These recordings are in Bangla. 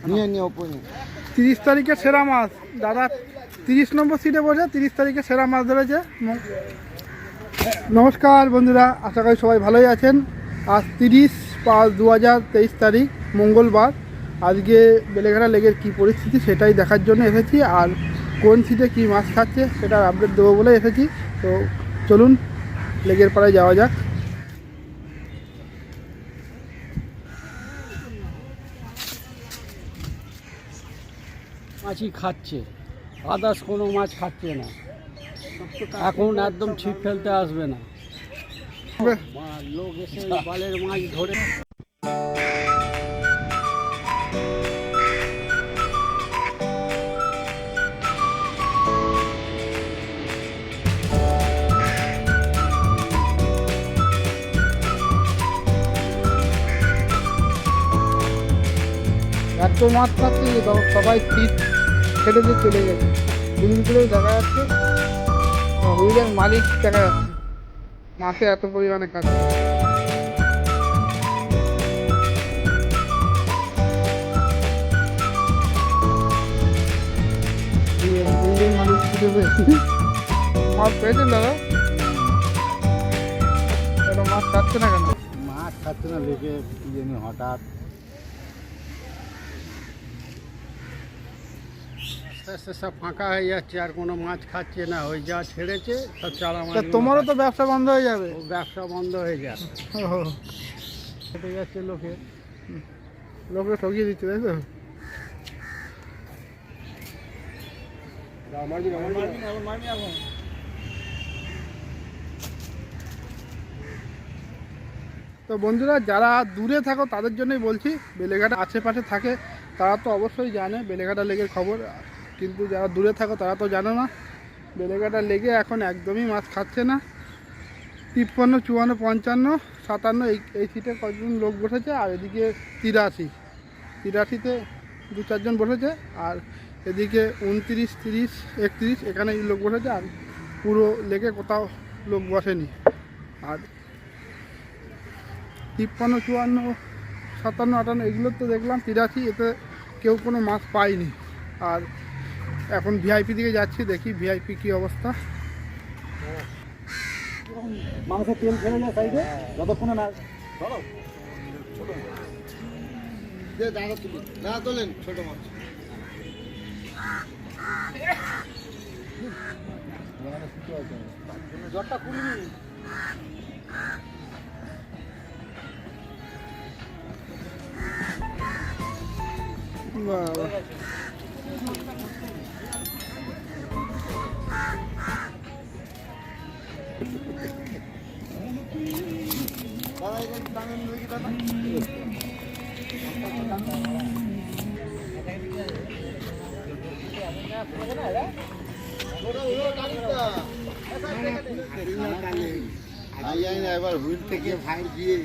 30 তারিখে সেরা মাছ দাদা 30 নম্বর সিটে বসে 30 তারিখে সেরা মাছ ধরেছে। নমস্কার বন্ধুরা, আশা করি সবাই ভালোই আছেন। আজ 30/5/2023 তারিখ মঙ্গলবার। আজকে বেলেঘাটা লেকের কী পরিস্থিতি সেটাই দেখার জন্য এসেছি, আর কোন সিটে কী মাছ খাচ্ছে সেটার আপডেট দেবো বলে এসেছি। তো চলুন লেকের পাড়ায় যাওয়া যাক। মাছই খাচ্ছে, আদার্স কোনো মাছ খাচ্ছে না। এখন একদম ছিপ ফেলতে আসবে না, লোক এসে বালের মাছ ধরে। এত মাছ খাচ্ছে যে সবাই ছিপ ছেড়ে দিয়ে চলে গেছে। দিনগুলো দেখা যাচ্ছে হুইলের মালিক দেখা যাচ্ছে মাছে এত পরিমাণে খাচ্ছে। মাছ পেয়েছেন দাদা? মাছ খাচ্ছে না কেন? মাছ খাচ্ছে না লেগে কি জানি হঠাৎ আস্তে সব ফাঁকা হয়ে যাচ্ছে, আর কোনো মাছ খাচ্ছে না। ওই যা ছেড়েছে সব চারা মাছ। তোমারও তো ব্যবসা বন্ধ হয়ে যাবে। ব্যবসা বন্ধ হয়ে যাবে, কেটে যাচ্ছে লোকে ঠকিয়ে দিচ্ছে, তাই তো? তো বন্ধুরা, যারা দূরে থাকো তাদের জন্যই বলছি, বেলেঘাটা আশেপাশে থাকে তারা তো অবশ্যই জানে বেলেঘাটা লেকের খবর, কিন্তু যারা দূরে থাকো তারা তো জানে না। বেলেঘাটা লেকে এখন একদমই মাছ খাচ্ছে না। 53, 54, 55, 57 এই সিটে কতজন লোক বসেছে, আর এদিকে 83-তে 2-4 জন বসেছে, আর এদিকে 29, 30, 31 এখানে লোক বসেছে, আর পুরো লেকে কোথাও লোক বসেনি। আর 53, 54, 57, 58 এগুলো তো দেখলাম, 83 এতে কেউ কোনো মাছ পায়নি। আর এখন ভিআইপি দিকে যাচ্ছি, দেখি ভিআইপি কী অবস্থা। মানুষের তেল ফেলে যায় সাইডে, যতক্ষণে না দাদা তোলেন ছোট মাছ। জ্বরটা খুলবি বাবা। এবার হুইল থেকে ভাই দিয়ে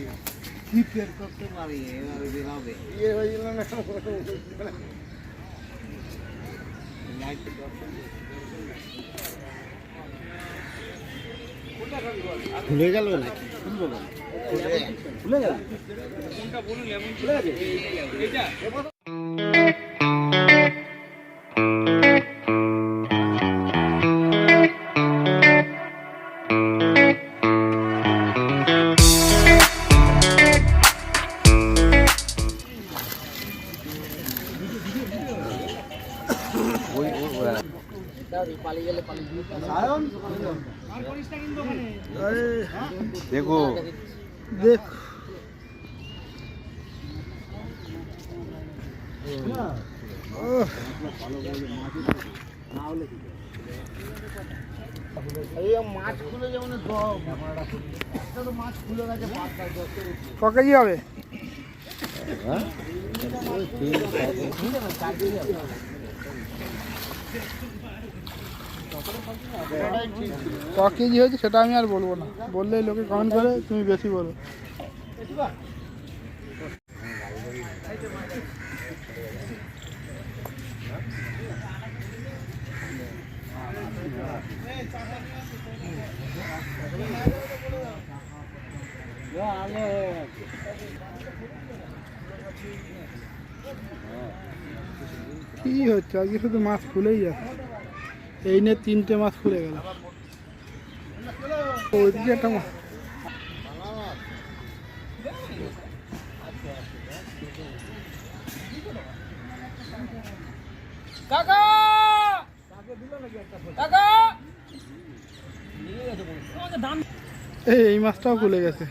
কি ফের করতে পারি, এবার বেরাবে ইয়ে হয়ে গেল না। খুলে গেল নাকি? খুলে গেল কোনটা বলুন? এমন খুলে গেছে এইটা। দেখো দেখ মাছ খুলে যেমন মাছ খুলে গেছে। ক কেজি হবে? ক কেজি হয়েছে সেটা আমি আর বলবো না, বললেই লোকে কমেন্ট করে তুমি বেশি বলো। কি হচ্ছে আজকে শুধু মাছ খুলেই যাচ্ছে। এই নিয়ে 3টে মাছ খুলে গেল। ওইদিকে একটা মাছ এই মাছটাও খুলে গেছে।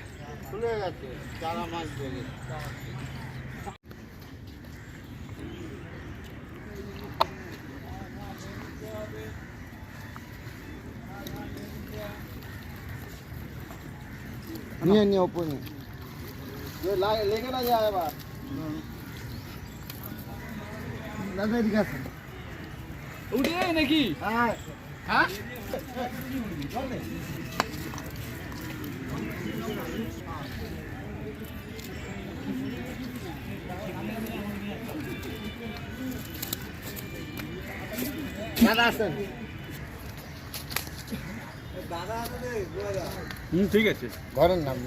নিয়ে নিয়ে ওপরে লেগে না যায় আবার দাদা এদিকে আসেন উঠে নাকি হ্যাঁ হ্যাঁ দাদা আসেন ঠিক আছে ঘরের নাম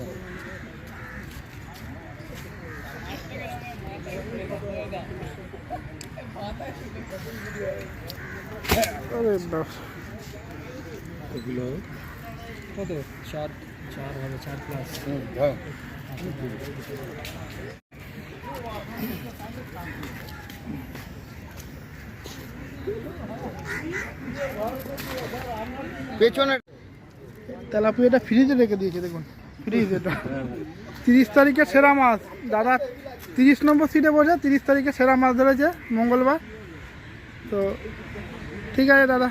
আরে বাপ, এগুলো কত 4 হবে 4 প্লাস পেছনে তেলাপিয়াটা ফ্রিজে রেখে দিয়েছে দেখুন, ফ্রিজ এটা 30 তারিখে সেরা মাছ। দাদা 30 নম্বর সিটে বসে 30 তারিখে সেরা মাছ ধরেছে মঙ্গলবার। তো ঠিক আছে দাদা,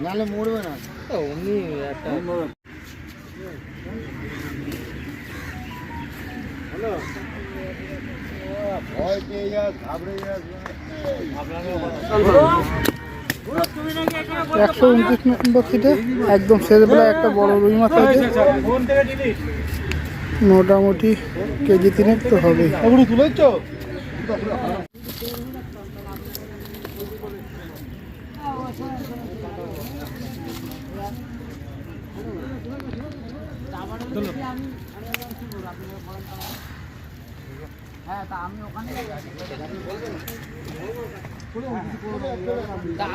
নালে মরবে না উনি একটা হ্যালো ভয় পেয়ে যা ঘাবড়ে যা 129 নম্বর সিটে একদম শেষবেলা একটা বড় রুই মাছ আছে, মোটামুটি কেজি 3 তো হবে। তুলেছ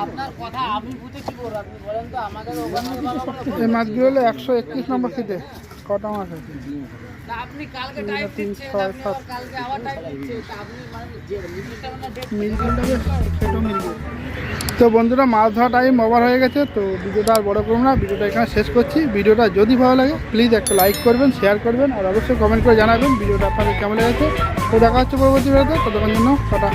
আপনার কথা আমি বুঝে কি করবো, আপনি বলেন তো আমাদের ওখানে এই মাছগুলো হলো 131 নম্বর সিটে। কটা মাছ আছে? আপনি কালকে টাইম দিচ্ছেন, আপনি আবার কালকে আবার টাইম দিচ্ছেন, তা আপনি মানে যে মিনিটটা মানে ডেট মিলগুলো ছোটো মিলগুলো। তো বন্ধুরা, মাছ ধরা টাইম ওভার হয়ে গেছে, তো ভিডিওটা আর বড় করব না, ভিডিওটা এখানে শেষ করছি। ভিডিওটা যদি ভালো লাগে প্লিজ একটা লাইক করবেন, শেয়ার করবেন, আর অবশ্যই কমেন্ট করে জানাবেন ভিডিওটা আপনাদের কেমন লেগেছে। তো দেখা হচ্ছে পরবর্তী ভিডিওতে, ততক্ষণ জন্য টাটা।